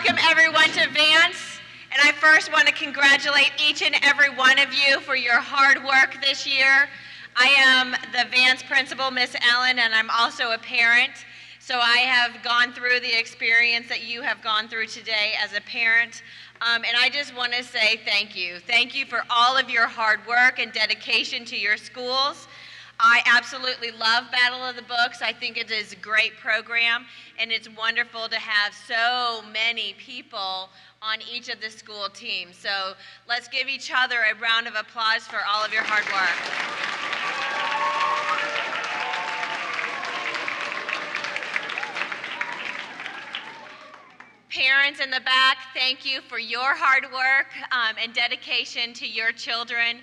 Welcome everyone to Vance, and I first want to congratulate each and every one of you for your hard work this year. I am the Vance principal, Miss Ellen, and I'm also a parent, so I have gone through the experience that you have gone through today as a parent, and I just want to say thank you. Thank you for all of your hard work and dedication to your schools. I absolutely love Battle of the Books. I think it is a great program, and it's wonderful to have so many people on each of the school teams. So let's give each other a round of applause for all of your hard work. Parents in the back, thank you for your hard work and dedication to your children.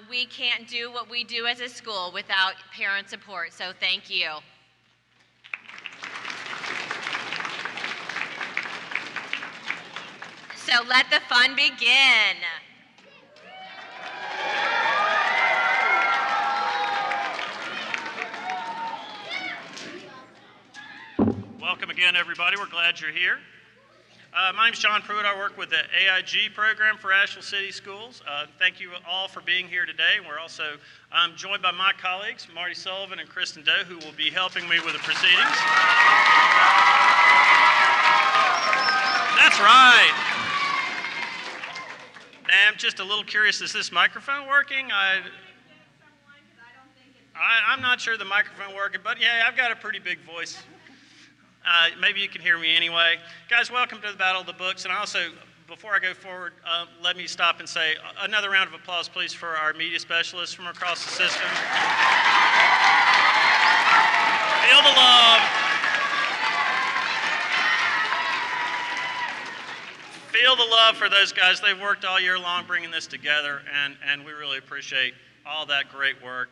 We can't do what we do as a school without parent support, so thank you. So let the fun begin. Welcome again, everybody. We're glad you're here. My name's John Pruitt. I work with the AIG program for Asheville City Schools. Thank you all for being here today. We're also joined by my colleagues, Marty Sullivan and Kristen Doe, who will be helping me with the proceedings. That's right. Now, I'm just a little curious, is this microphone working? I'm not sure the microphone working, but yeah, I've got a pretty big voice. Maybe you can hear me anyway. Guys, welcome to the Battle of the Books. And also, before I go forward, let me stop and say another round of applause, please, for our media specialists from across the system. Feel the love. Feel the love for those guys. They've worked all year long bringing this together, and we really appreciate all that great work.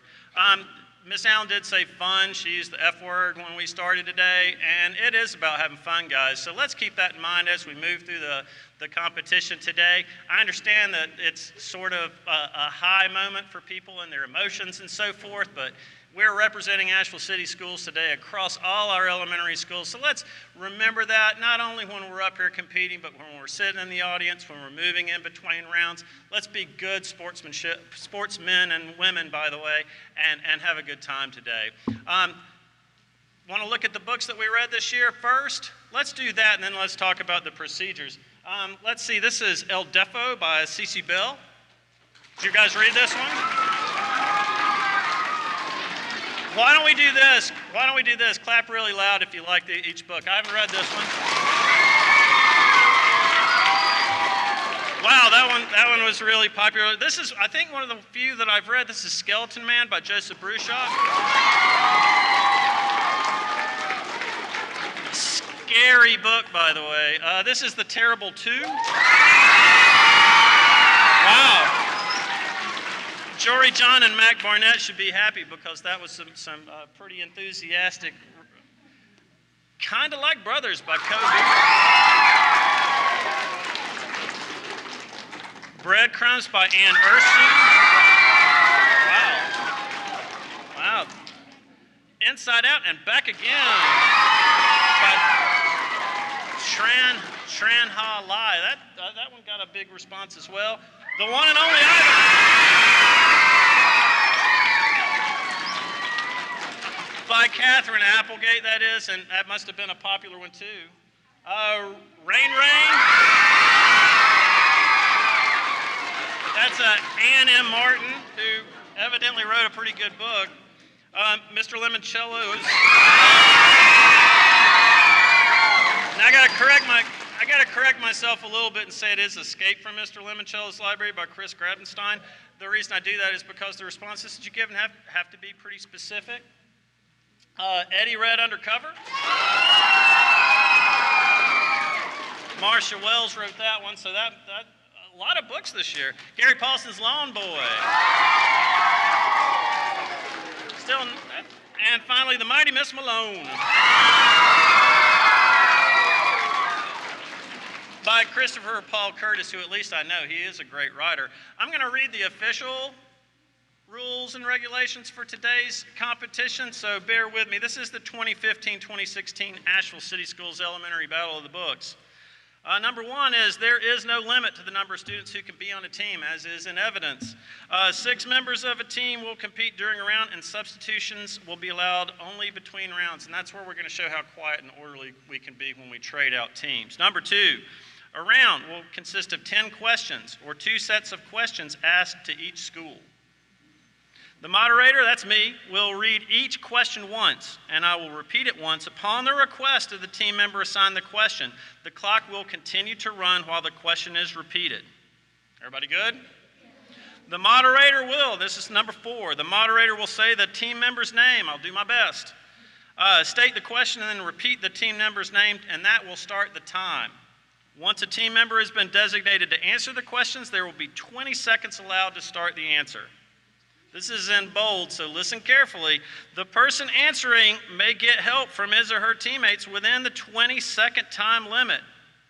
Miss Allen did say fun. She used the F word when we started today, and it is about having fun, guys. So let's keep that in mind as we move through the competition today. I understand that it's sort of a high moment for people and their emotions and so forth, but we're representing Asheville City Schools today across all our elementary schools. So let's remember that, not only when we're up here competing, but when we're sitting in the audience, when we're moving in between rounds. Let's be good sportsmen and women, by the way, and have a good time today. Want to look at the books that we read this year first? Let's do that, and then let's talk about the procedures. Let's see, this is El Deafo by C.C. Bell. Did you guys read this one? Why don't we do this? Why don't we do this? Clap really loud if you like each book. I haven't read this one. Wow, that one was really popular. This is, I think, one of the few that I've read. This is Skeleton Man by Joseph Bruchac. Scary book, by the way. This is The Terrible Two. Wow. Jory John and Mac Barnett should be happy because that was some pretty enthusiastic, kind of like Brothers by Kobe. Breadcrumbs by Ann Erskine. Wow. Inside Out and Back Again by Tran Ha Lai. That one got a big response as well. The one and only Ivan. By Catherine Applegate, that is, and that must have been a popular one too. Rain. That's Ann M. Martin, who evidently wrote a pretty good book. Mr. Limoncello. Now I gotta correct myself a little bit and say it is Escape from Mr. Limoncello's Library by Chris Grabenstein. The reason I do that is because the responses that you give have to be pretty specific. Eddie read Undercover. Marcia Wells wrote that one, so that a lot of books this year. Gary Paulson's Lawn Boy. And finally, The Mighty Miss Malone. By Christopher Paul Curtis, who at least I know, he is a great writer. I'm going to read the official rules and regulations for today's competition, so bear with me. This is the 2015-2016 Asheville City Schools Elementary Battle of the Books. Number one is there is no limit to the number of students who can be on a team, as is in evidence. 6 members of a team will compete during a round, and substitutions will be allowed only between rounds. And that's where we're going to show how quiet and orderly we can be when we trade out teams. Number 2, a round will consist of 10 questions, or 2 sets of questions asked to each school. The moderator, that's me, will read each question once, and I will repeat it once. Upon the request of the team member assigned the question, the clock will continue to run while the question is repeated. Everybody good? The moderator will, this is number 4, the moderator will say the team member's name. I'll do my best. State the question and then repeat the team member's name, and that will start the time. Once a team member has been designated to answer the questions, there will be 20 seconds allowed to start the answer. This is in bold, so listen carefully. The person answering may get help from his or her teammates within the 20-second time limit,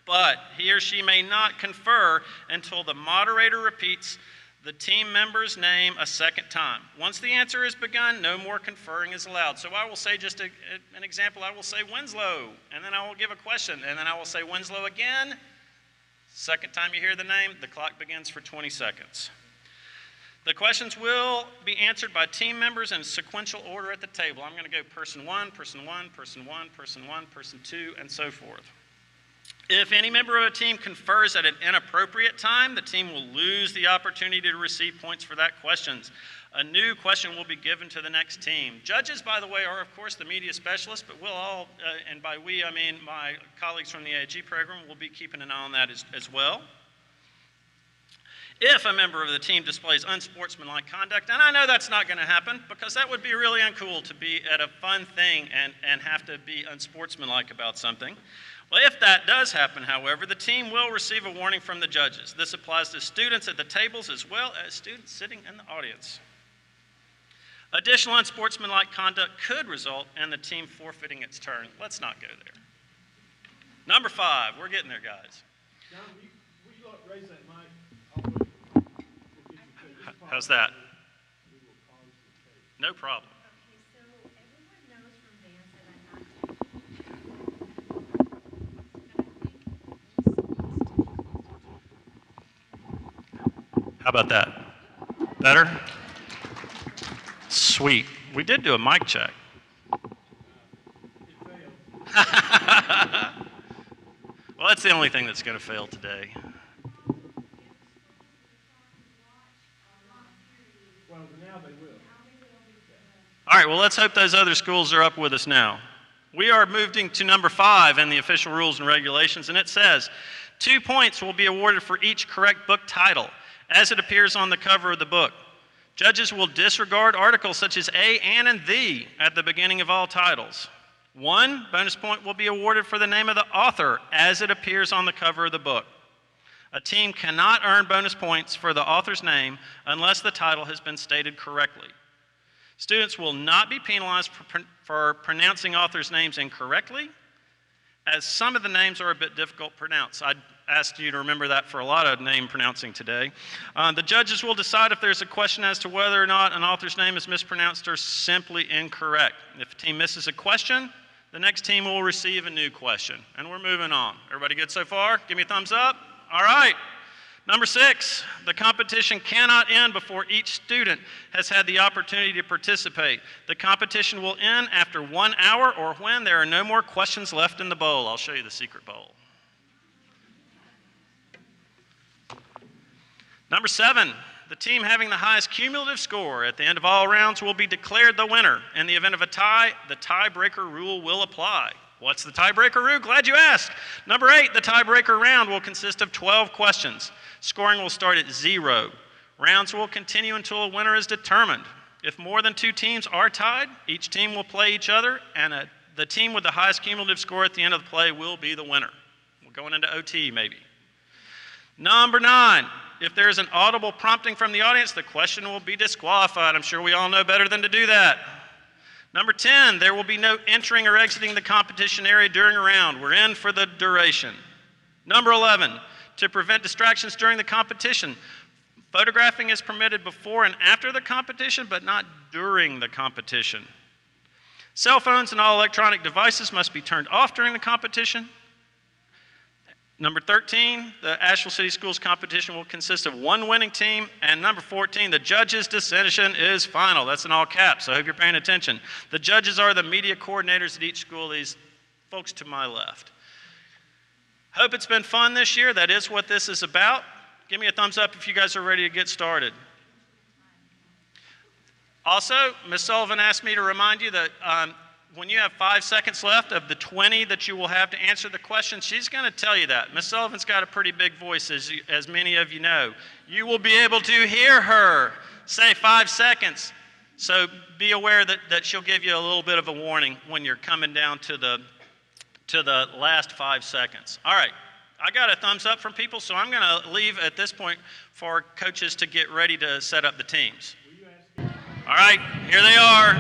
but he or she may not confer until the moderator repeats the team member's name a second time. Once the answer is begun, no more conferring is allowed. So I will say just an example. I will say Winslow, and then I will give a question, and then I will say Winslow again. Second time you hear the name, the clock begins for 20 seconds. The questions will be answered by team members in sequential order at the table. I'm going to go person 1, person 1, person 1, person 1, person 2, and so forth. If any member of a team confers at an inappropriate time, the team will lose the opportunity to receive points for that question. A new question will be given to the next team. Judges, by the way, are of course the media specialists, but we'll all, and by we I mean my colleagues from the AIG program, will be keeping an eye on that as well. If a member of the team displays unsportsmanlike conduct, and I know that's not going to happen because that would be really uncool to be at a fun thing and have to be unsportsmanlike about something. Well, if that does happen, however, the team will receive a warning from the judges. This applies to students at the tables as well as students sitting in the audience. Additional unsportsmanlike conduct could result in the team forfeiting its turn. Let's not go there. Number 5, we're getting there, guys. John, will you raise that mic? How's that? No problem. How about that? Better? Sweet. We did do a mic check. Well, that's the only thing that's going to fail today. All right, well, let's hope those other schools are up with us now. We are moving to number 5 in the official rules and regulations, and it says, 2 points will be awarded for each correct book title as it appears on the cover of the book. Judges will disregard articles such as a, and the at the beginning of all titles. 1 bonus point will be awarded for the name of the author as it appears on the cover of the book. A team cannot earn bonus points for the author's name unless the title has been stated correctly. Students will not be penalized for pronouncing authors' names incorrectly, as some of the names are a bit difficult to pronounce. I asked you to remember that for a lot of name pronouncing today. The judges will decide if there's a question as to whether or not an author's name is mispronounced or simply incorrect. If a team misses a question, the next team will receive a new question. And we're moving on. Everybody good so far? Give me a thumbs up. All right. Number 6, the competition cannot end before each student has had the opportunity to participate. The competition will end after 1 hour or when there are no more questions left in the bowl. I'll show you the secret bowl. Number 7, the team having the highest cumulative score at the end of all rounds will be declared the winner. In the event of a tie, the tiebreaker rule will apply. What's the tiebreaker rule? Glad you asked. Number 8, the tiebreaker round will consist of 12 questions. Scoring will start at 0. Rounds will continue until a winner is determined. If more than 2 teams are tied, each team will play each other, and the team with the highest cumulative score at the end of the play will be the winner. We're going into OT maybe. Number 9, if there is an audible prompting from the audience, the question will be disqualified. I'm sure we all know better than to do that. Number 10, there will be no entering or exiting the competition area during a round. We're in for the duration. Number 11, to prevent distractions during the competition, photographing is permitted before and after the competition, but not during the competition. Cell phones and all electronic devices must be turned off during the competition. Number 13, the Asheville City Schools competition will consist of one winning team. And number 14, the judges' decision is final. That's in all caps, so I hope you're paying attention. The judges are the media coordinators at each school, these folks to my left. Hope it's been fun this year. That is what this is about. Give me a thumbs up if you guys are ready to get started. Also, Ms. Sullivan asked me to remind you that when you have 5 seconds left of the 20 that you will have to answer the question, she's going to tell you that. Ms. Sullivan's got a pretty big voice, as many of you know. You will be able to hear her say 5 seconds. So be aware that she'll give you a little bit of a warning when you're coming down to the last 5 seconds. All right, I got a thumbs up from people, so I'm going to leave at this point for coaches to get ready to set up the teams. All right, here they are.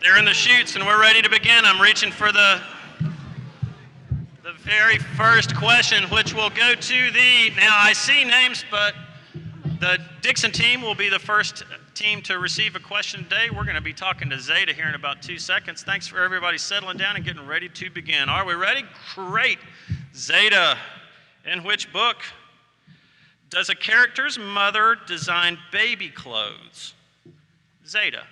They're in the chutes, and we're ready to begin. I'm reaching for the very first question, which will go to now I see names, but the Dixon team will be the first team to receive a question today. We're going to be talking to Zeta here in about 2 seconds. Thanks for everybody settling down and getting ready to begin. Are we ready? Great. Zeta, in which book does a character's mother design baby clothes? Zeta.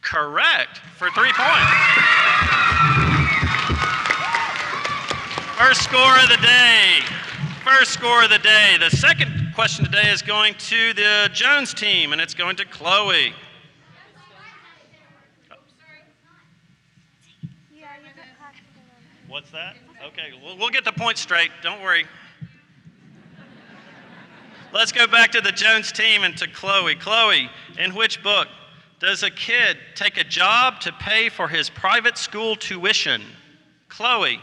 Correct, for 3 points. First score of the day. First score of the day. The second question today is going to the Jones team, and it's going to Chloe. What's that? Okay, we'll get the point straight. Don't worry. Let's go back to the Jones team and to Chloe. Chloe, in which book does a kid take a job to pay for his private school tuition? Chloe.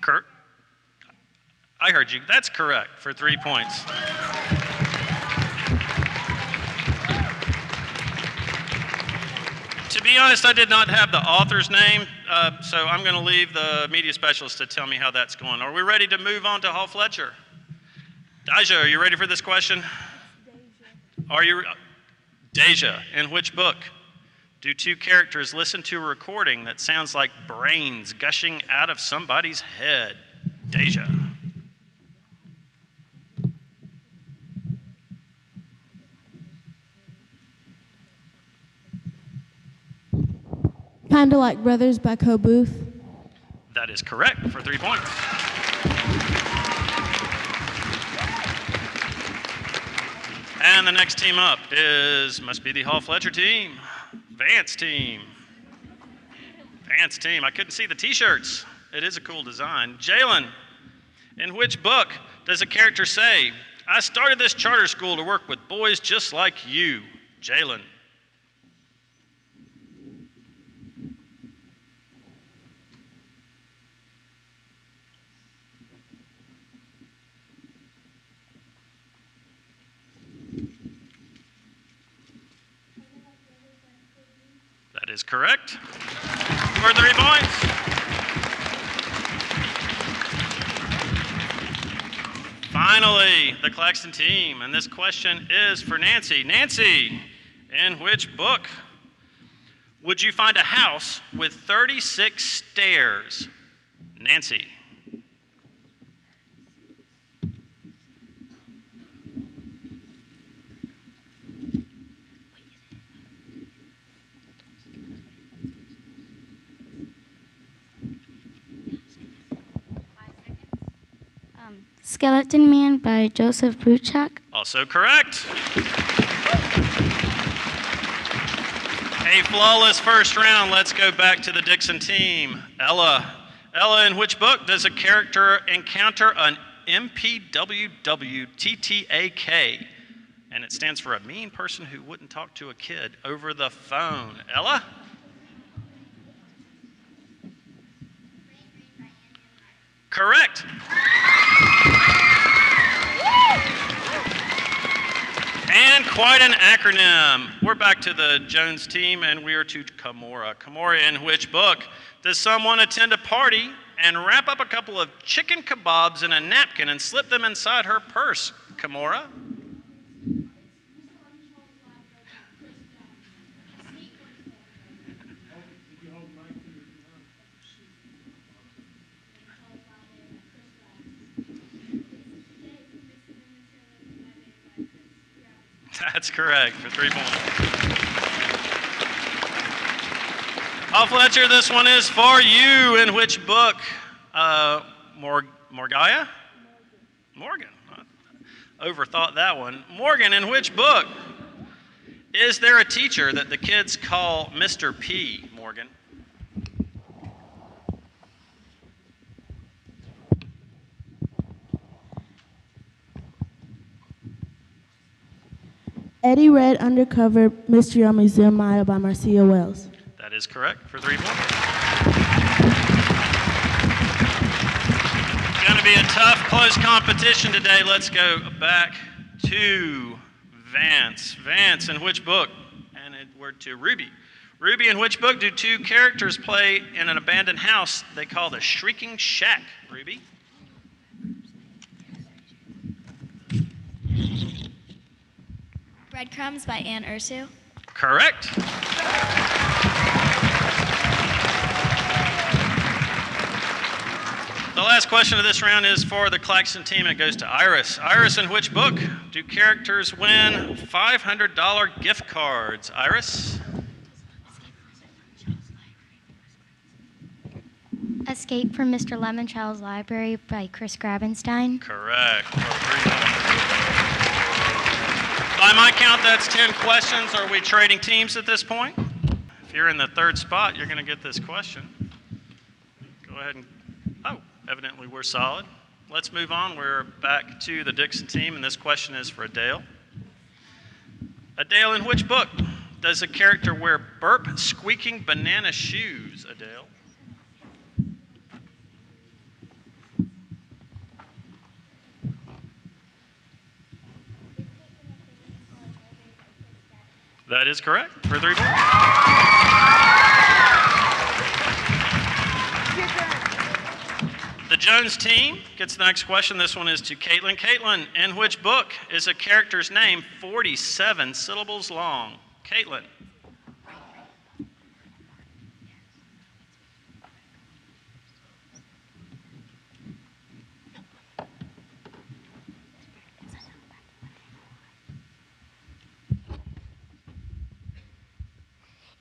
Kurt? I heard you. That's correct for 3 points. To be honest, I did not have the author's name, so I'm going to leave the media specialist to tell me how that's going. Are we ready to move on to Hall Fletcher? Deja, are you ready for this question? Are you? Deja, in which book do two characters listen to a recording that sounds like brains gushing out of somebody's head? Deja. Kinda Like Brothers by Co Booth. That is correct for 3 points. And the next team up must be the Hall Fletcher team. Vance team. Vance team. I couldn't see the t-shirts. It is a cool design. Jalen, in which book does a character say, "I started this charter school to work with boys just like you"? Jalen. That is correct. For 3 points. Finally, the Claxton team, and this question is for Nancy. Nancy, in which book would you find a house with 36 stairs? Nancy. Skeleton Man by Joseph Bruchak. Also correct. A flawless first round. Let's go back to the Dixon team. Ella. Ella, in which book does a character encounter an MPWWTTAK? And it stands for a mean person who wouldn't talk to a kid over the phone. Ella? Correct. And quite an acronym. We're back to the Jones team, and we are to Kimora. Kimora, in which book does someone attend a party and wrap up a couple of chicken kebabs in a napkin and slip them inside her purse? Kimora? That's correct for 3 points. Paul Fletcher, this one is for you. In which book? Morgan. I overthought that one. Morgan, in which book is there a teacher that the kids call Mr. P? Morgan. Eddie read Undercover Mystery on Museum Mile by Marcia Wells. That is correct for 3 points. It's going to be a tough, close competition today. Let's go back to Vance. Vance, in which book? And we're to Ruby. Ruby, in which book do 2 characters play in an abandoned house they call the Shrieking Shack? Ruby? Breadcrumbs by Anne Ursu. Correct. The last question of this round is for the Claxton team, and it goes to Iris. Iris, in which book do characters win $500 gift cards? Iris? Escape from Mr. Lemonchild's Library by Chris Grabenstein. Correct. By my count, that's 10 questions. Are we trading teams at this point? If you're in the 3rd spot, you're going to get this question. Go ahead and, evidently we're solid. Let's move on. We're back to the Dixon team, and this question is for Adele. Adele, in which book does a character wear burp squeaking banana shoes? Adele? That is correct for 3 points. The Jones team gets the next question. This one is to Caitlin. Caitlin, in which book is a character's name 47 syllables long? Caitlin.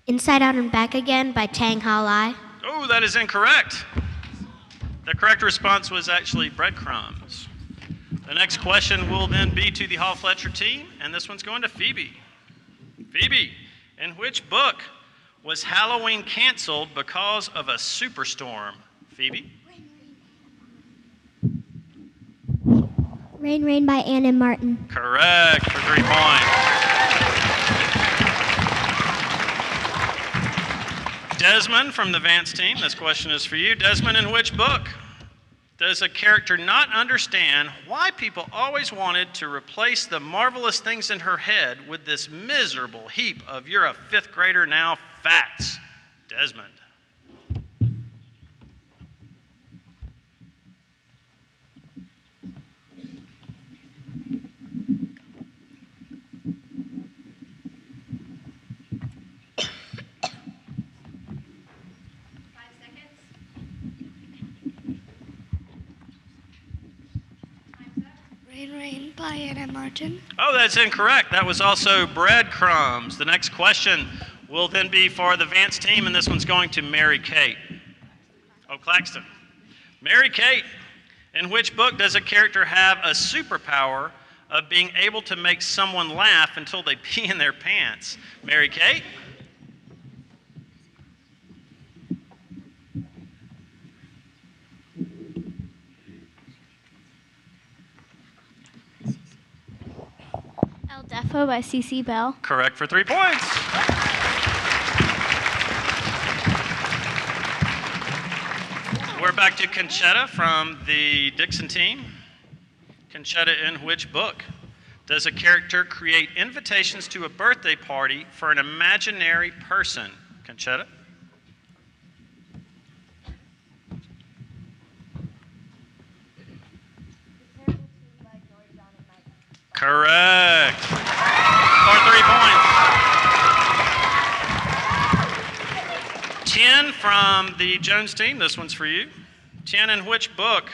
Inside Out and Back Again by Tang Ha Lai. Oh, that is incorrect. The correct response was actually breadcrumbs. The next question will then be to the Hall Fletcher team, and this one's going to Phoebe. Phoebe, in which book was Halloween canceled because of a superstorm? Phoebe? Rain, Rain by Anne and Martin. Correct for 3 points. Desmond from the Vance team, this question is for you. Desmond, in which book does a character not understand why people always wanted to replace the marvelous things in her head with this miserable heap of "you're a 5th grader now" facts? Desmond. Rain, Rain by Anne and Martin. Oh, that's incorrect. That was also breadcrumbs. The next question will then be for the Vance team, and this one's going to Mary Kate. Oh, Claxton. Mary Kate, in which book does a character have a superpower of being able to make someone laugh until they pee in their pants? Mary Kate? El Defo by C.C. Bell. Correct for 3 points. We're back to Conchetta from the Dixon team. Conchetta, in which book does a character create invitations to a birthday party for an imaginary person? Conchetta? Correct. For 3 points. 10 from the Jones team. This one's for you. 10, in which book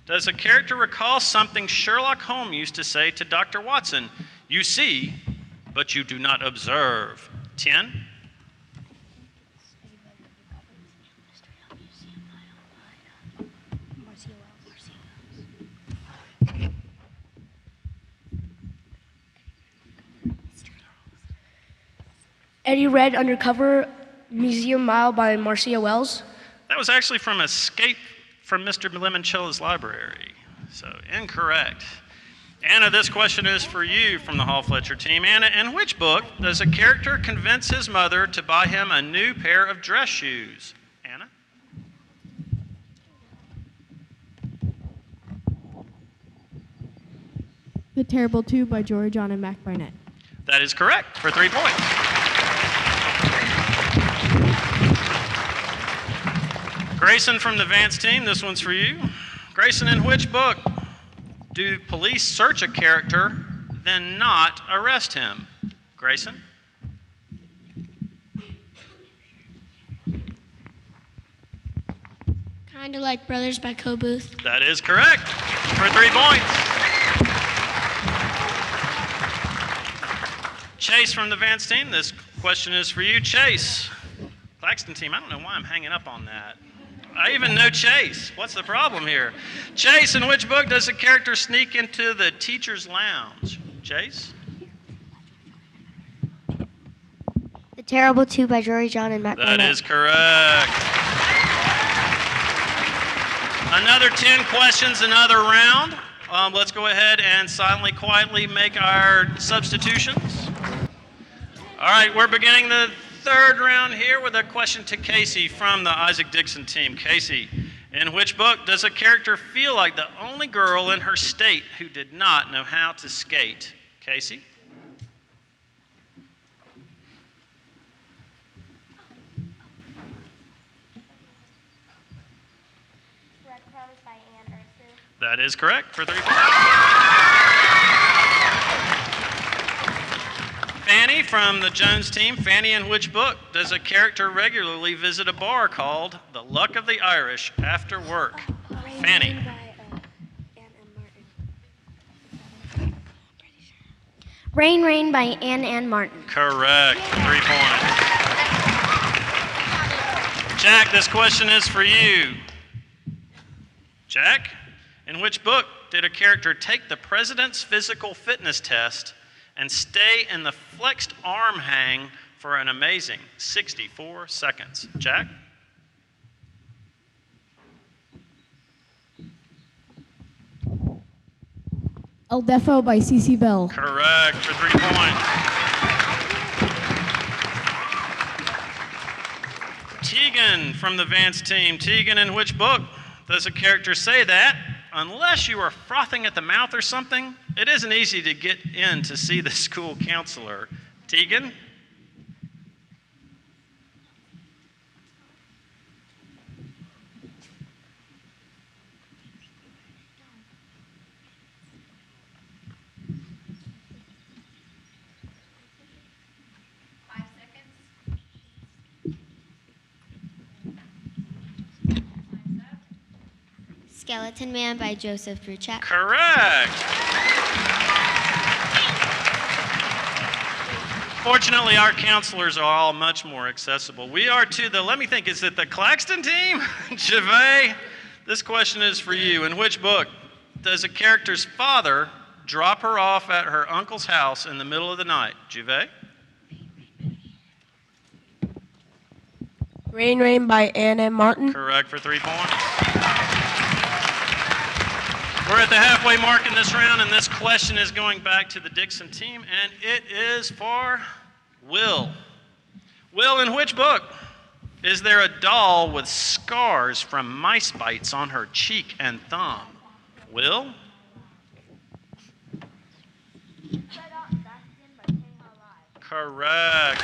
does a character recall something Sherlock Holmes used to say to Dr. Watson? You see, but you do not observe. 10. Eddie read Undercover Museum Mile by Marcia Wells. That was actually from Escape from Mr. Limoncella's Library. So incorrect. Anna, this question is for you from the Hall Fletcher team. Anna, in which book does a character convince his mother to buy him a new pair of dress shoes? Anna? The Terrible Two by George John and Mac Barnett. That is correct for 3 points. Grayson from the Vance team, this one's for you. Grayson, in which book do police search a character, then not arrest him? Grayson? Kinda Like Brothers by Co Booth. That is correct for 3 points. Chase from the Vance team, this question is for you. Chase, Claxton team, I don't know why I'm hanging up on that. I even know Chase. What's the problem here? Chase, in which book does a character sneak into the teacher's lounge? Chase? The Terrible Two by George John and Mac That Barnett. is correct. Another 10 questions, another round. Let's go ahead and silently, quietly make our substitutions. All right, we're beginning the third round here with a question to Casey from the Isaac Dixon team. Casey, in which book does a character feel like the only girl in her state who did not know how to skate? Casey? Breadcrumbs by Anne Ursu. That is correct for 3 points. Fanny from the Jones team. Fanny, in which book does a character regularly visit a bar called The Luck of the Irish after work? Fanny. Rain Rain by Anne Martin. Correct. 3 points. Jack, this question is for you. Jack, in which book did a character take the president's physical fitness test and stay in the flexed arm hang for an amazing 64 seconds? Jack? El Defo by C.C. Bell. Correct for 3 points. Tegan from the Vance team. Tegan, in which book does a character say that unless you are frothing at the mouth or something, it isn't easy to get in to see the school counselor? Tegan? Skeleton Man by Joseph Bruchak. Correct. Fortunately, our counselors are all much more accessible. We are to the, let me think, is it the Claxton team? Gervais, this question is for you. In which book does a character's father drop her off at her uncle's house in the middle of the night? Gervais? Rain Rain by Anne Martin. Correct for 3 points. We're at the halfway mark in this round, and this question is going back to the Dixon team, and it is for Will. Will, in which book is there a doll with scars from mice bites on her cheek and thumb? Will? Correct.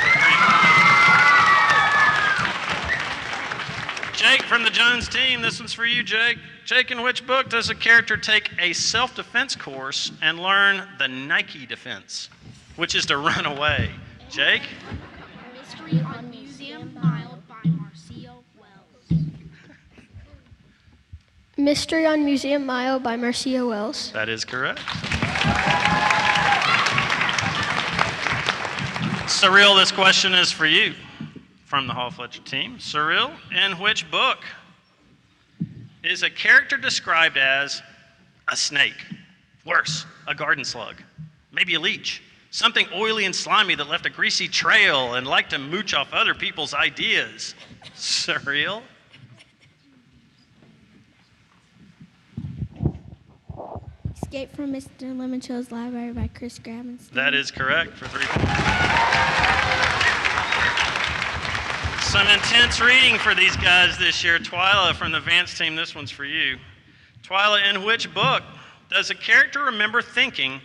Jake from the Jones team, this one's for you, Jake. Jake, in which book does a character take a self-defense course and learn the Nike defense, which is to run away? Jake? Mystery on Museum Mile by Marcia Wells. Mystery on Museum Mile by Marcia Wells. That is correct. Cyril, this question is for you from the Hall Fletcher team. Cyril, in which book is a character described as a snake? Worse, a garden slug, maybe a leech, something oily and slimy that left a greasy trail and liked to mooch off other people's ideas? Cyril? Escape from Mr. Lemonshell's Library by Chris Grabenstein. That is correct for 3 points. Some intense reading for these guys this year. Twyla from the Vance team, this one's for you. Twyla, in which book does a character remember thinking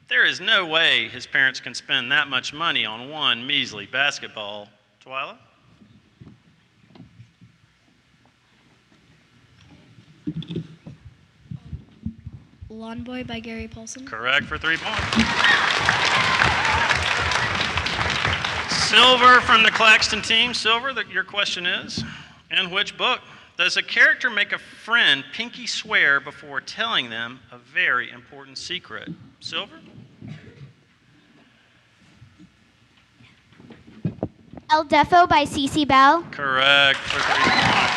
there is no way his parents can spend that much money on one measly basketball? Twyla? Lawn Boy by Gary Paulson. Correct for 3 points. Silver from the Claxton team. Silver, your question is, in which book does a character make a friend pinky swear before telling them a very important secret? Silver? El Defo by Cece Bell. Correct for 3 points.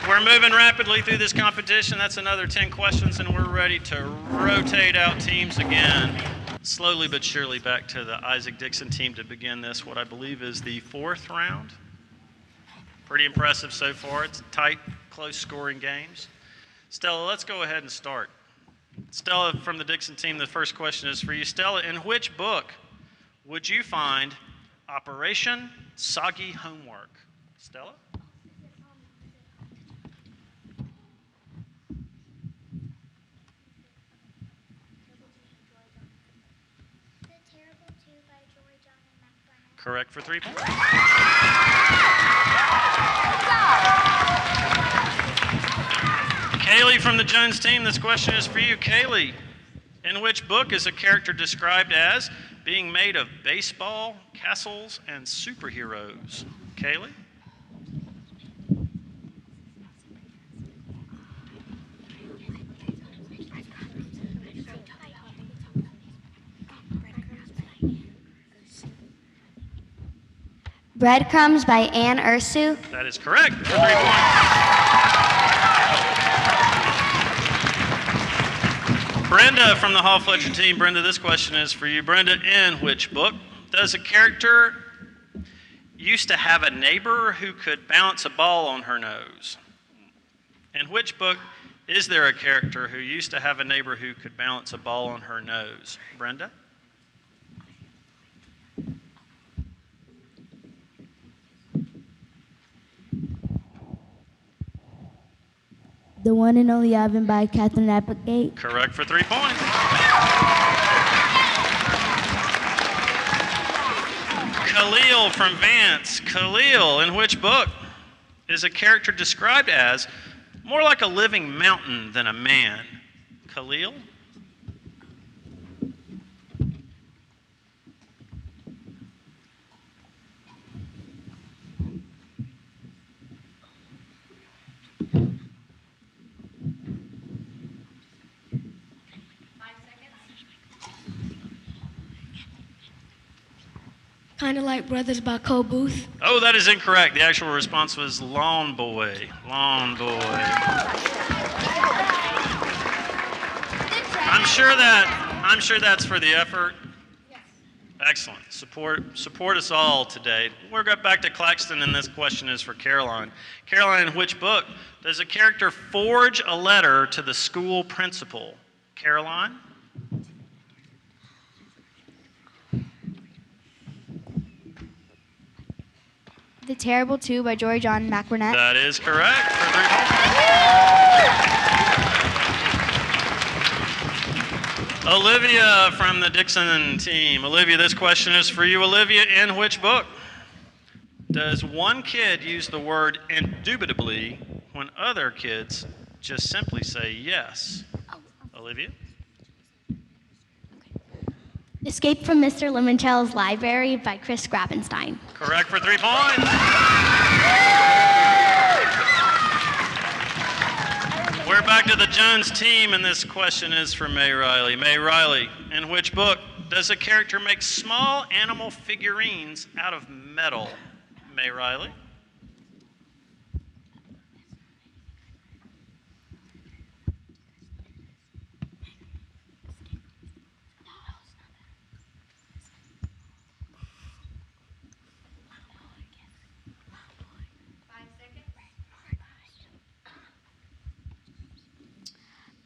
We're moving rapidly through this competition. That's another 10 questions, and we're ready to rotate out teams again. Slowly but surely back to the Isaac Dixon team to begin this, what I believe is the 4th round. Pretty impressive so far. It's tight, close scoring games. Stella, let's go ahead and start. Stella from the Dixon team, the first question is for you. Stella, in which book would you find Operation Soggy Homework? Stella? Correct for 3 points. Kaylee from the Jones team, this question is for you. Kaylee, in which book is a character described as being made of baseball, castles, and superheroes? Kaylee? Breadcrumbs by Anne Ursu. That is correct for 3 points. Brenda from the Hall Fletcher team. Brenda, this question is for you. Brenda, in which book does a character used to have a neighbor who could bounce a ball on her nose? In which book is there a character who used to have a neighbor who could bounce a ball on her nose? Brenda? The One and Only Ivan by Catherine Applegate. Correct for 3 points. Khalil from Vance. Khalil, in which book is a character described as more like a living mountain than a man? Khalil? Kind of like Brothers by Cole Booth. Oh, that is incorrect. The actual response was Lawn Boy. Lawn Boy. I'm sure that's for the effort. Excellent. Support us all today. We'll go back to Claxton, and this question is for Caroline. Caroline, in which book does a character forge a letter to the school principal? Caroline? The Terrible Two by Joy John McBurnett. That is correct for 3 points. Olivia from the Dixon team. Olivia, this question is for you. Olivia, in which book does one kid use the word indubitably when other kids just simply say yes? Olivia? Escape from Mr. Lemonchell's Library by Chris Grabenstein. Correct for 3 points. We're back to the Jones team, and this question is for May Riley. May Riley, in which book does a character make small animal figurines out of metal? May Riley?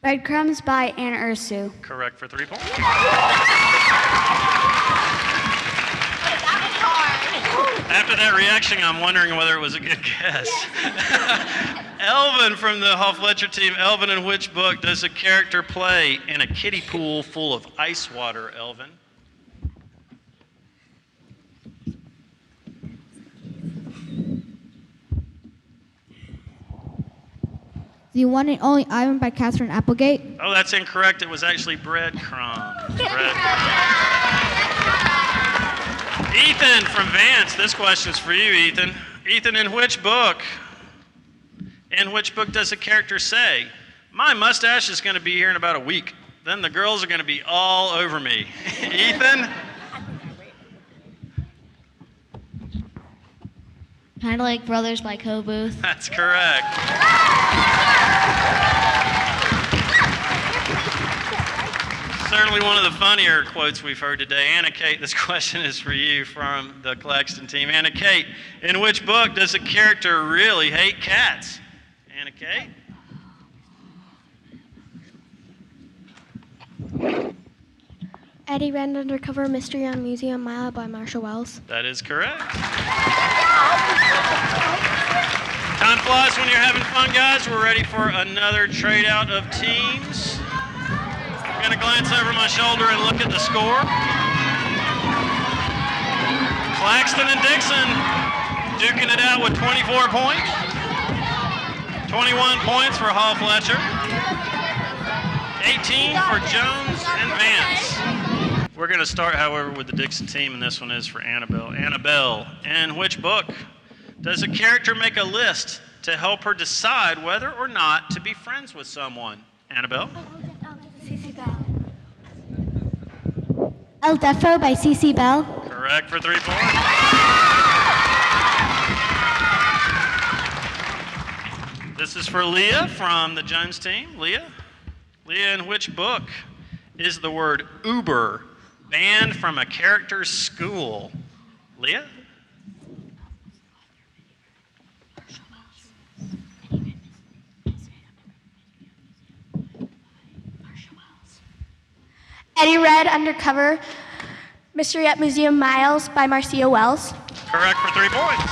Breadcrumbs by Anna Ursu. Correct for 3 points. After that reaction, I'm wondering whether it was a good guess. Elvin from the Hall Fletcher team. Elvin, in which book does a character play in a kiddie pool full of ice water, Elvin? The One and Only Island by Catherine Applegate. Oh, that's incorrect. It was actually breadcrumbs. Ethan from Vance. This question's for you, Ethan. Ethan, in which book does a character say, "My mustache is going to be here in about a week. Then the girls are going to be all over me"? Ethan? Kind of like Brothers by Co Booth. That's correct. Certainly one of the funnier quotes we've heard today. Anna Kate, this question is for you from the Claxton team. Anna Kate, in which book does a character really hate cats? Anna Kate? Eddie Red Undercover Mystery on Museum Mile by Marcia Wells. That is correct. Time flies when you're having fun, guys. We're ready for another trade out of teams. I'm going to glance over my shoulder and look at the score. Claxton and Dixon duking it out with 24 points. 21 points for Hall Fletcher. 18 for Jones and Vance. We're going to start, however, with the Dixon team, and this one is for Annabelle. Annabelle, in which book does a character make a list to help her decide whether or not to be friends with someone? Annabelle? El Defo by C.C. Bell. Correct for 3 points. This is for Leah from the Jones team. Leah, in which book is the word Uber banned from a character's school? Leah? Eddie Red Undercover Mystery at Museum Miles by Marcia Wells. Correct for 3 points.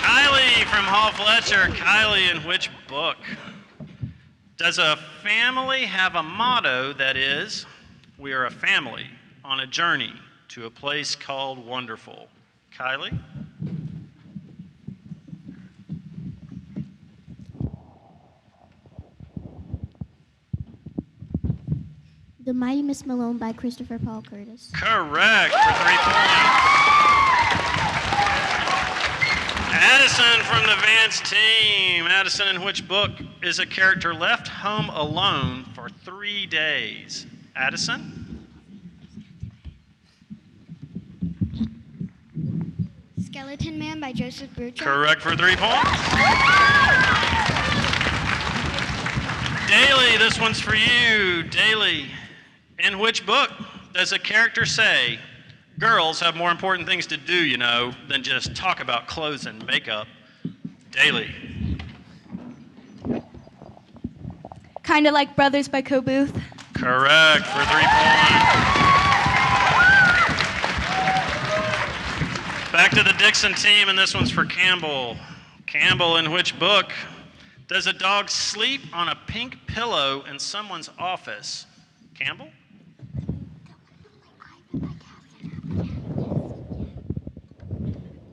Kylie from Hall Fletcher. Kylie, in which book does a family have a motto that is, "We are a family on a journey to a place called Wonderful"? Kylie? The Mighty Miss Malone by Christopher Paul Curtis. Correct for 3 points. Addison from the Vance team. Addison, in which book is a character left home alone for 3 days? Addison? Skeleton Man by Joseph Bruchak. Correct for 3 points. Daly, this one's for you. Daly, in which book does a character say, "Girls have more important things to do, you know, than just talk about clothes and makeup"? Daly. Kind of like Brothers by Co Booth. Correct for 3 points. Back to the Dixon team, and this one's for Campbell. Campbell, in which book does a dog sleep on a pink pillow in someone's office? Campbell?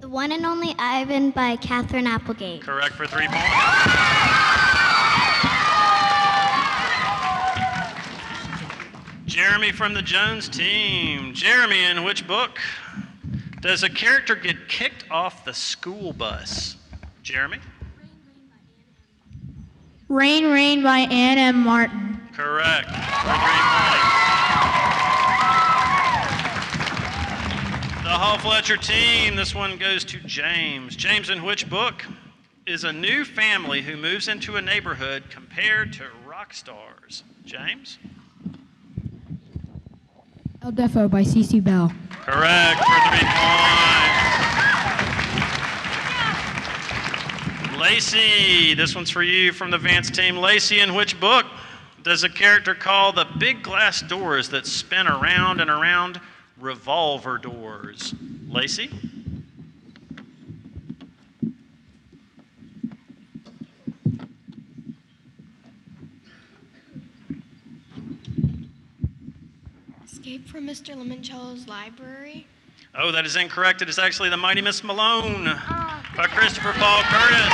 The One and Only Ivan by Katherine Applegate. Correct for 3 points. Jeremy from the Jones team. Jeremy, in which book does a character get kicked off the school bus? Jeremy? Rain, Rain by Anne M. Martin. Correct for 3 points. The Hall Fletcher team, this one goes to James. James, in which book is a new family who moves into a neighborhood compared to rock stars? James? El Defo by C.C. Bell. Correct for 3 points. Lacey, this one's for you from the Vance team. Lacey, in which book does a character call the big glass doors that spin around and around revolver doors? Lacey? Escape from Mr. Limoncello's library. Oh, that is incorrect. It is actually The Mighty Miss Malone by Christopher Paul Curtis.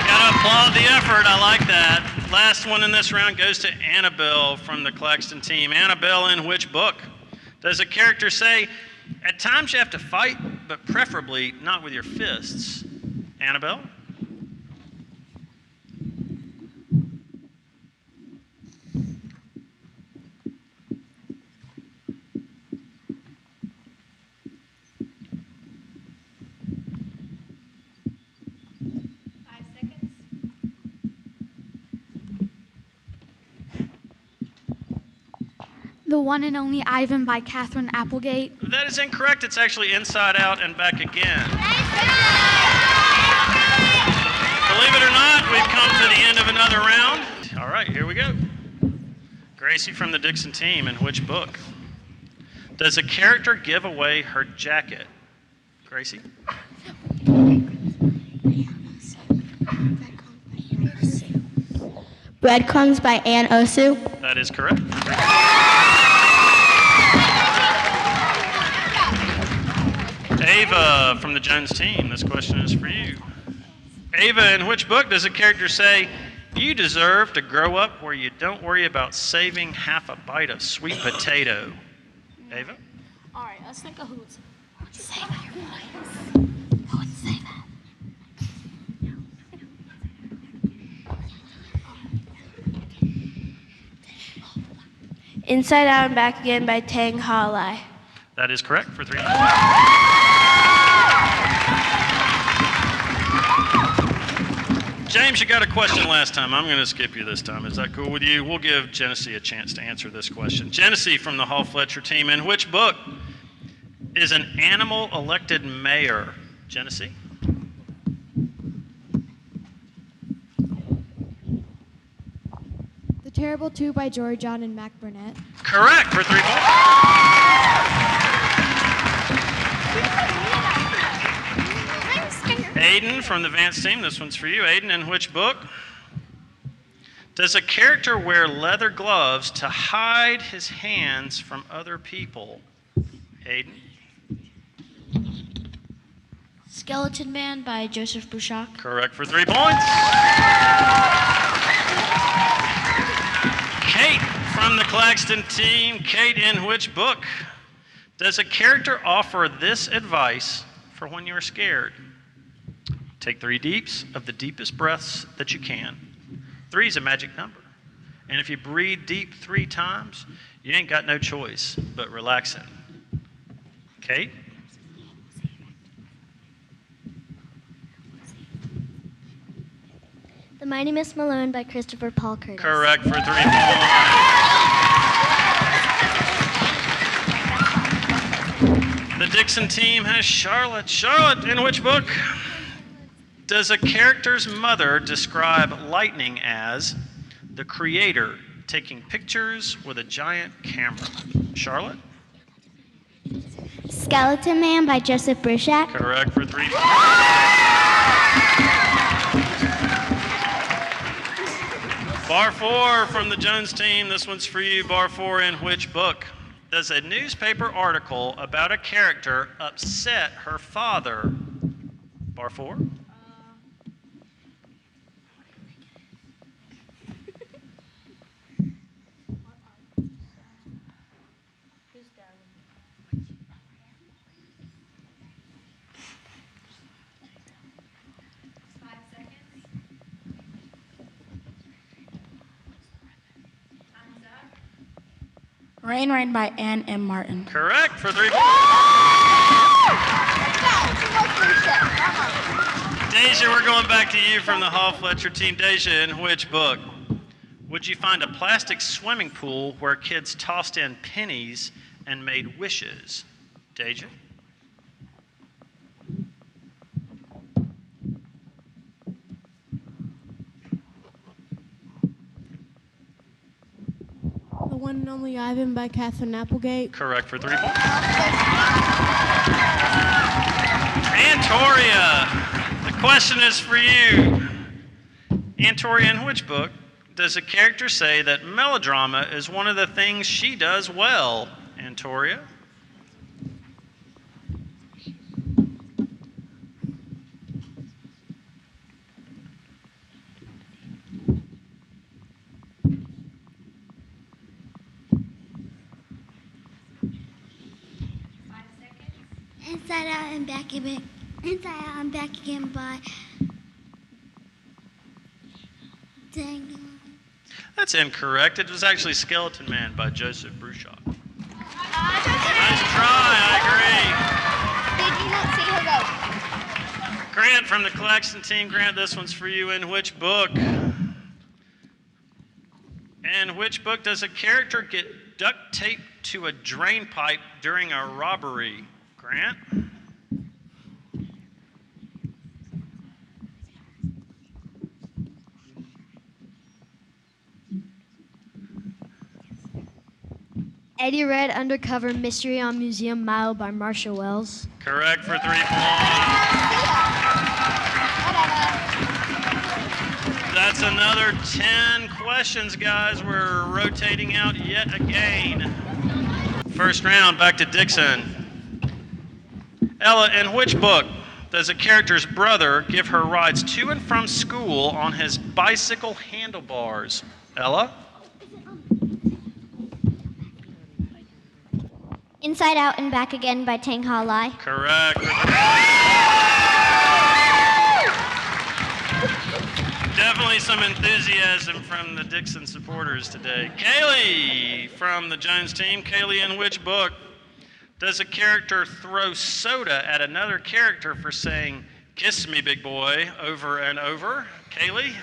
Gotta applaud the effort. I like that. Last one in this round goes to Annabelle from the Claxton team. Annabelle, in which book does a character say, at times you have to fight, but preferably not with your fists? Annabelle? The One and Only Ivan by Katherine Applegate. That is incorrect. It's actually Inside Out and Back Again. Believe it or not, we've come to the end of another round. All right, here we go. Gracie from the Dixon team, in which book does a character give away her jacket? Gracie? Breadcrumbs by Anne Osu. That is correct. Ava from the Jones team, this question is for you. Ava, in which book does a character say, you deserve to grow up where you don't worry about saving half a bite of sweet potato? Ava? All right, let's think of who would say Say your voice. Who would say that? Inside Out and Back Again by Tang Ha Lai. That is correct for 3 points. James, you got a question last time. I'm going to skip you this time. Is that cool with you? We'll give Genesee a chance to answer this question. Genesee from the Hall Fletcher team. In which book is an animal elected mayor? Genesee? The Terrible Two by Jory John and Mac Burnett. Correct for 3 points. Aiden from the Vance team, this one's for you. Aiden, in which book does a character wear leather gloves to hide his hands from other people? Aiden? Skeleton Man by Joseph Bouchard. Correct for 3 points. Kate from the Claxton team. Kate, in which book does a character offer this advice for when you're scared? Take 3 deeps of the deepest breaths that you can. 3 is a magic number. And if you breathe deep 3 times, you ain't got no choice but relaxing. Kate? The Mighty Miss Malone by Christopher Paul Curtis. Correct for 3 points. The Dixon team has Charlotte. Charlotte, in which book does a character's mother describe lightning as the creator taking pictures with a giant camera? Charlotte? Skeleton Man by Joseph Bruchac. Correct for 3 points. Bar 4 from the Jones team. This one's for you. Bar 4, in which book does a newspaper article about a character upset her father? Bar 4. Rain Man by Anne M. Martin. Correct for 3 points. Deja, we're going back to you from the Hall Fletcher team. Deja, in which book would you find a plastic swimming pool where kids tossed in pennies and made wishes? Deja? The One and Only Ivan by Catherine Applegate. Correct for 3 points. Antoria, the question is for you. Antoria, in which book does a character say that melodrama is one of the things she does well? Antoria? Inside Out and Back Again. Inside Out and Back Again by. Dang. That's incorrect. It was actually Skeleton Man by Joseph Bruchac. Nice try, I Did you not see her go? agree. Grant from the Claxton team. Grant, this one's for you. In which book? In which book does a character get duct taped to a drain pipe during a robbery? Grant? Eddie Red Undercover Mystery on Museum Mile by Marcia Wells. Correct for 3 points. That's another 10 questions, guys. We're rotating out yet again. First round, back to Dixon. Ella, in which book does a character's brother give her rides to and from school on his bicycle handlebars? Ella? Inside Out and Back Again by Tang Ha Lai. Correct. Definitely some enthusiasm from the Dixon supporters today. Kaylee from the Jones team. Kaylee, in which book does a character throw soda at another character for saying, "Kiss me, big boy," over and over? Kaylee?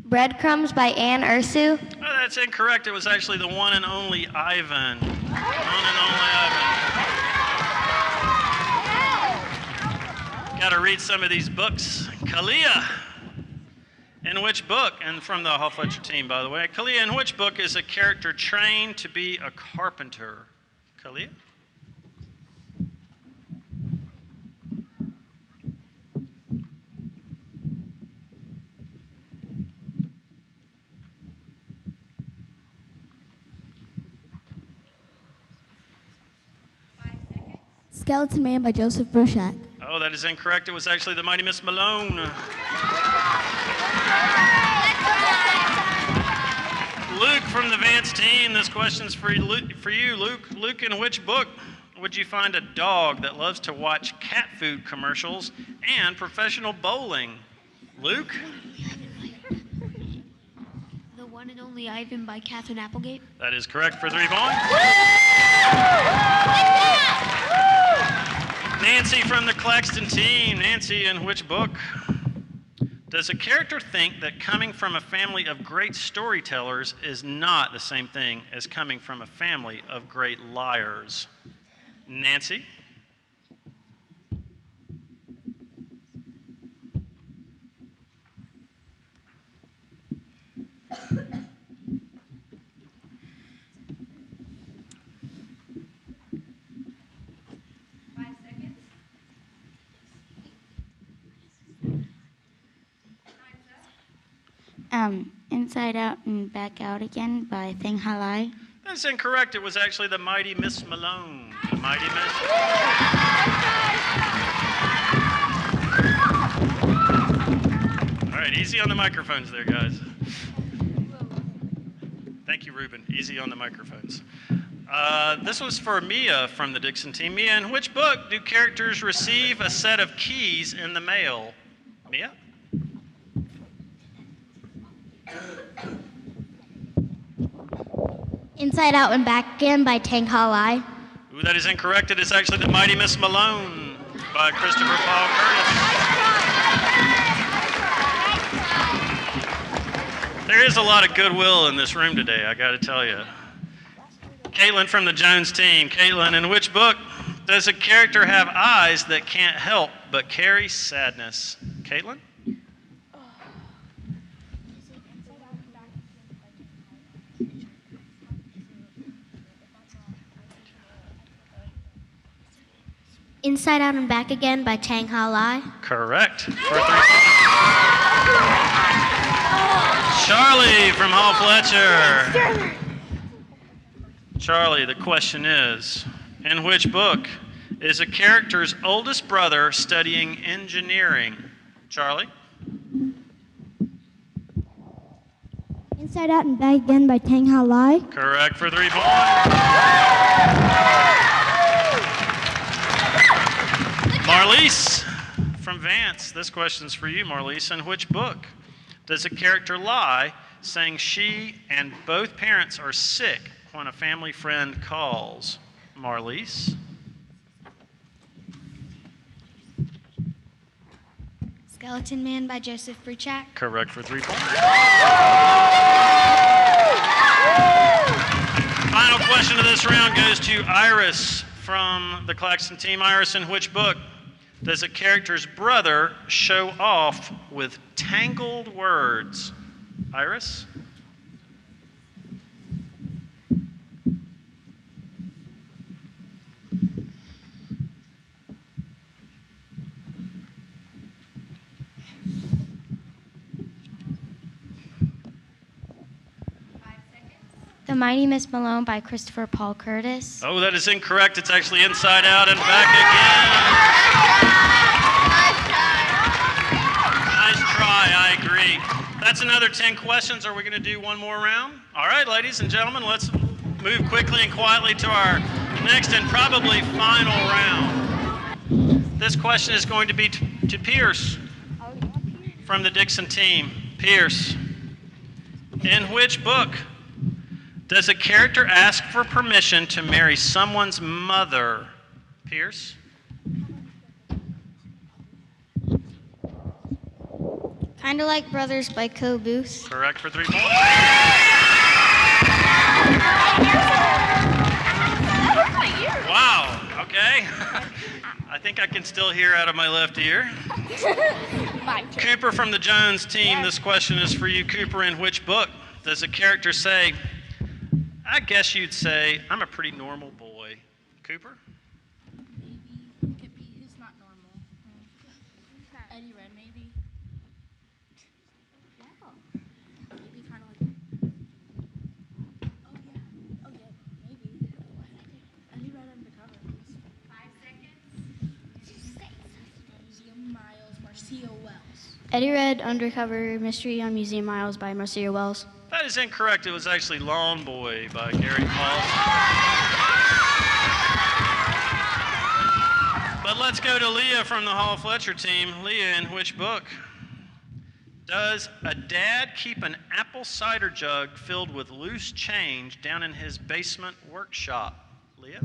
Breadcrumbs by Anne Ursu. Oh, that's incorrect. It was actually the one and only Ivan. One and only Ivan. Got to read some of these books. Kalia. In which book, and from the Hall Fletcher team, by the way, Kalia, in which book is a character trained to be a carpenter? Kalia? Skeleton Man by Joseph Bruchac. Oh, that is incorrect. It was actually the Mighty Miss Malone. Luke from the Vance team. This question's for you, Luke. Luke, in which book would you find a dog that loves to watch cat food commercials and professional bowling? Luke? The One and Only Ivan by Catherine Applegate. That is correct for 3 points. Nancy from the Claxton team. Nancy, in which book Does a character think that coming from a family of great storytellers is not the same thing as coming from a family of great liars? Nancy? Inside Out and Back Out Again by Thing Halai. That's incorrect. It was actually the Mighty Miss Malone. The Mighty Miss. All right, easy on the microphones there, guys. Thank you, Ruben. Easy on the microphones. This was for Mia from the Dixon team. Mia, in which book do characters receive a set of keys in the mail? Mia? Inside Out and Back Again by Tang Halai. Ooh, that is incorrect. It is actually the Mighty Miss Malone by Christopher Paul Curtis. There is a lot of goodwill in this room today, I got to tell you. Caitlin from the Jones team. Caitlin, in which book does a character have eyes that can't help but carry sadness? Caitlin? Inside Out and Back Again by Tang Halai. Correct. For 3 points. Charlie from Hall Fletcher. Charlie, the question is, in which book is a character's oldest brother studying engineering? Charlie? Inside Out and Back Again by Tang Halai. Correct for 3 points. Marlise from Vance. This question's for you, Marlise. In which book does a character lie saying she and both parents are sick when a family friend calls? Marlise? Skeleton Man by Joseph Bruchak. Correct for 3 points. Final question of this round goes to Iris from the Claxton team. Iris, in which book does a character's brother show off with tangled words? Iris? The Mighty Miss Malone by Christopher Paul Curtis. Oh, that is incorrect. It's actually Inside Out and Back again. Nice try, I agree. That's another 10 questions. Are we going to do one more round? All right, ladies and gentlemen, let's move quickly and quietly to our next and probably final round. This question is going to be to Pierce from the Dixon team. Pierce, in which book does a character ask for permission to marry someone's mother? Pierce? Kinda Like Brothers by Co Booth. Correct for 3 points. Wow, okay. I think I can still hear out of my left ear. Cooper from the Jones team, this question is for you. Cooper, in which book does a character say, I guess you'd say, I'm a pretty normal boy? Cooper? Maybe who's not normal? Eddie Red, maybe. Maybe kind of like. Oh yeah, maybe. Eddie Red Undercover. 5 seconds. Museum Miles, Marcia Wells. Eddie Red Undercover Mystery on Museum Miles by Marcia Wells. That is incorrect. It was actually Lawn Boy by Gary Pauls. But let's go to Leah from the Hall Fletcher team. Leah, in which book does a dad keep an apple cider jug filled with loose change down in his basement workshop? Leah?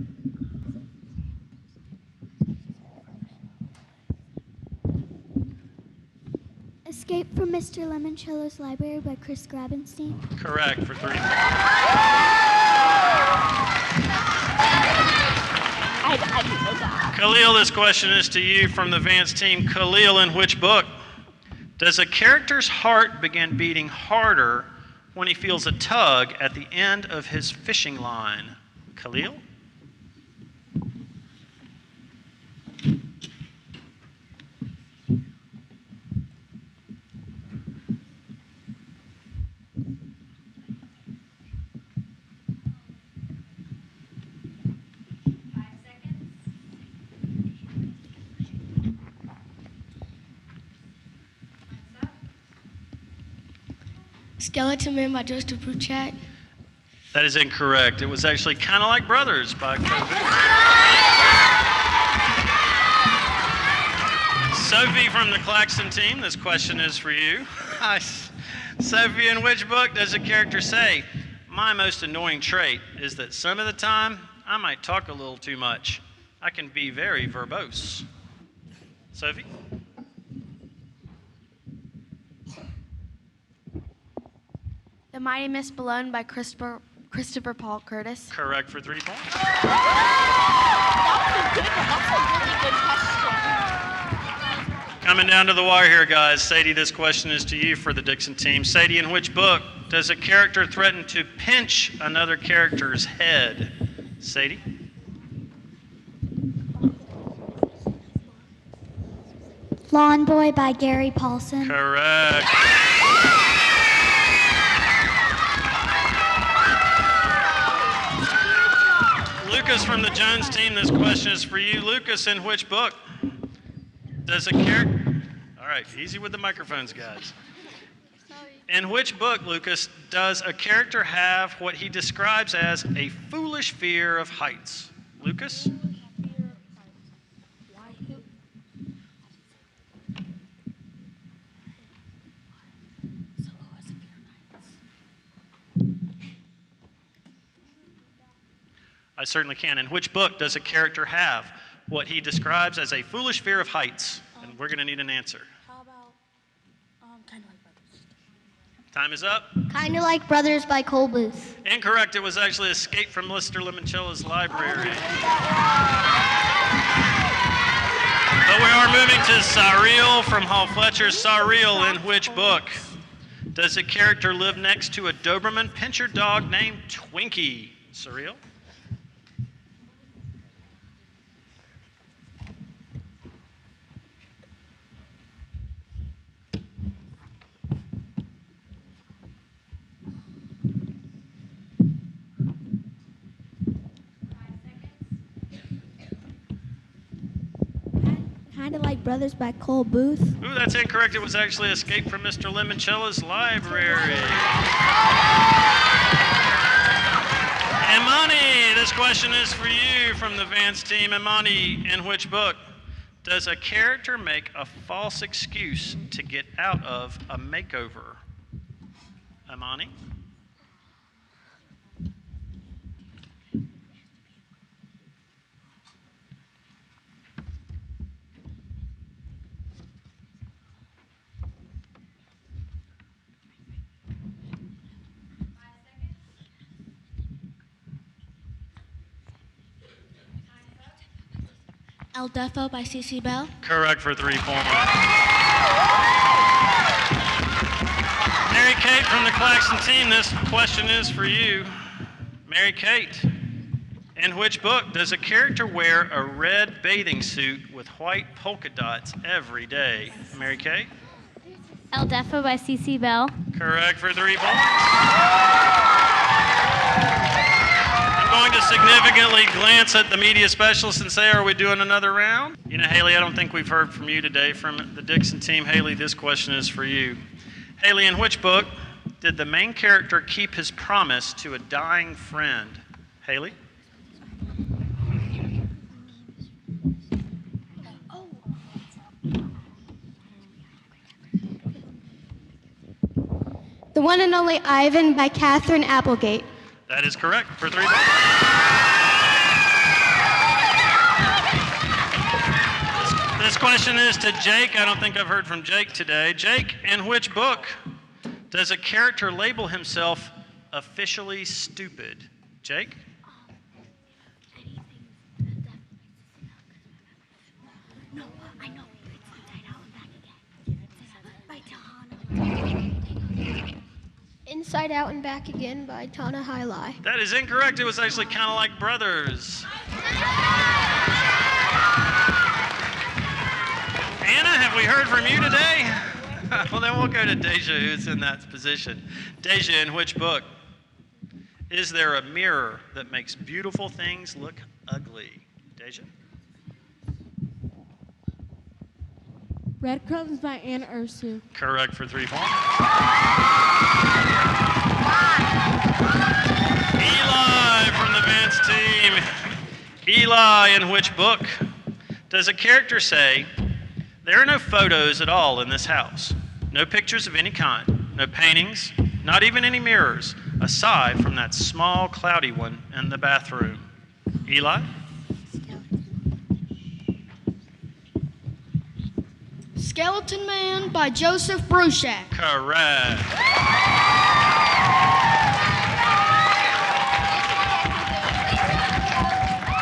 Escape from Mr. Lemoncello's Library by Chris Grabenstein. Correct for 3 points. Khalil, this question is to you from the Vance team. Khalil, in which book does a character's heart begin beating harder when he feels a tug at the end of his fishing line? Khalil? Skeleton Man by Joseph Bruchat. That is incorrect. It was actually Kind of Like Brothers by Craig Booth. Sophie from the Claxton team, this question is for you. Sophie, in which book does a character say, "My most annoying trait is that some of the time I might talk a little too much. I can be very verbose"? Sophie? The Mighty Miss Malone by Christopher Paul Curtis. Correct for 3 points. Coming down to the wire here, guys. Sadie, this question is to you for the Dixon team. Sadie, in which book does a character threaten to pinch another character's head? Sadie? Lawn Boy by Gary Paulson. Correct. Lucas from the Jones team, this question is for you. Lucas, in which book does a character... All right, easy with the microphones, guys. In which book, Lucas, does a character have what he describes as a foolish fear of heights? Lucas? I certainly can. In which book does a character have what he describes as a foolish fear of heights? And we're going to need an answer. How about Kind of Like Brothers? Time is up. Kinda Like Brothers by Cole Booth. Incorrect. It was actually Escape from Mr. Lemoncello's Library. But we are moving to Cyril from Hall Fletcher. Cyril, in which book does a character live next to a Doberman Pinscher dog named Twinkie? Cyril? Kinda Like Brothers by Cole Booth. Ooh, that's incorrect. It was actually Escape from Mr. Lemoncello's Library. Imani, this question is for you from the Vance team. Imani, in which book does a character make a false excuse to get out of a makeover? Imani? El Defo by C.C. Bell. Correct for 3 points. Mary Kate from the Claxton team, this question is for you. Mary Kate, in which book does a character wear a red bathing suit with white polka dots every day? Mary Kate? El Defo by C.C. Bell. Correct for 3 points. I'm going to significantly glance at the media specialist and say, are we doing another round? You know, Haley, I don't think we've heard from you today from the Dixon team. Haley, this question is for you. Haley, in which book did the main character keep his promise to a dying friend? Haley? The One and Only Ivan by Catherine Applegate. That is correct for 3 points. This question is to Jake. I don't think I've heard from Jake today. Jake, in which book does a character label himself officially stupid? Jake? No, I know. It's Inside Out and Back Again. By Tana. Inside Out and Back Again by Tana Highlai. That is incorrect. It was actually Kind of Like Brothers. Anna, have we heard from you today? Well, then we'll go to Deja, who's in that position. Deja, in which book is there a mirror that makes beautiful things look ugly? Deja? Breadcrumbs by Anne Ursu. Correct for 3 points. Eli from the Vance team. Eli, in which book does a character say, there are no photos at all in this house, no pictures of any kind, no paintings, not even any mirrors, aside from that small cloudy one in the bathroom? Eli? Skeleton Man by Joseph Bruchac. Correct.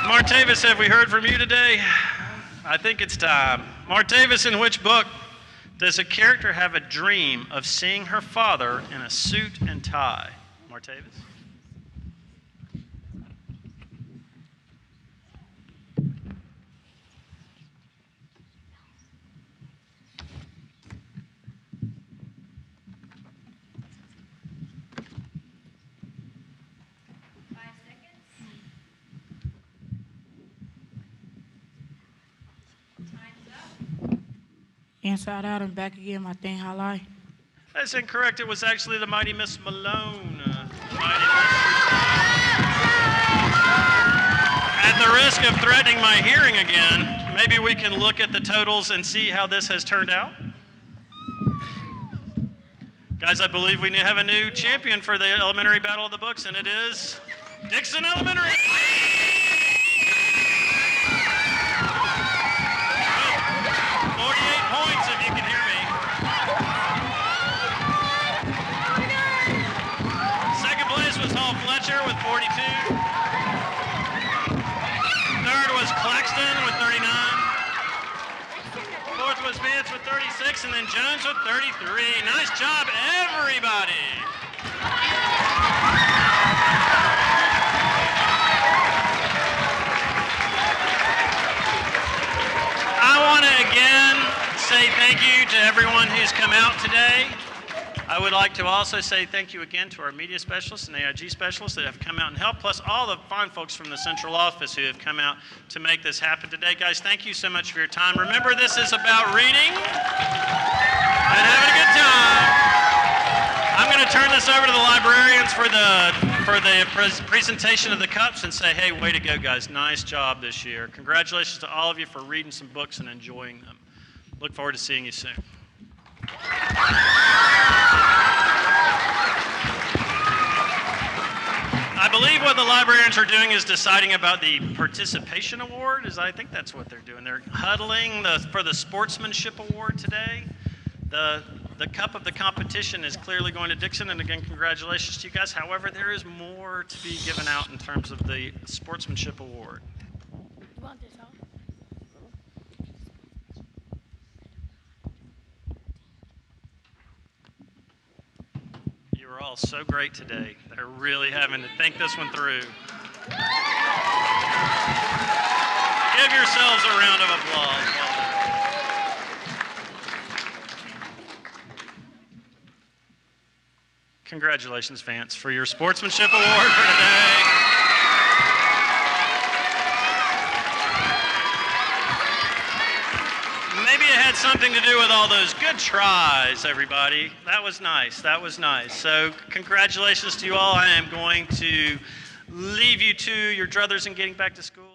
Martavis, have we heard from you today? I think it's time. Martavis, in which book does a character have a dream of seeing her father in a suit and tie? Martavis? Inside Out and Back Again by Thane Highlai. That's incorrect. It was actually the Mighty Miss Malone. At the risk of threatening my hearing again, maybe we can look at the totals and see how this has turned out. Guys, I believe we have a new champion for the Elementary Battle of the Books, and it is Dixon Elementary. 48 points, if you can hear me. Second place was Hall Fletcher with 42. Third was Claxton with 39. Fourth was Vance with 36, and then Jones with 33. Nice job, everybody. I want to again say thank you to everyone who's come out today. I would like to also say thank you again to our media specialists and AIG specialists that have come out and helped, plus all the fine folks from the central office who have come out to make this happen today. Guys, thank you so much for your time. Remember, this is about reading and having a good time. I'm going to turn this over to the librarians for the presentation of the cups and say, hey, way to go, guys. Nice job this year. Congratulations to all of you for reading some books and enjoying them. Look forward to seeing you soon. I believe what the librarians are doing is deciding about the participation award. I think that's what they're doing. They're huddling for the sportsmanship award today. The cup of the competition is clearly going to Dixon, and again, congratulations to you guys. However, there is more to be given out in terms of the sportsmanship award. You want this off? You were all so great today. They're really having to think this one through. Give yourselves a round of applause. Congratulations, Vance, for your sportsmanship award for today. Maybe it had something to do with all those good tries, everybody. That was nice. That was nice. So congratulations to you all. I am going to leave you to your druthers and getting back to school.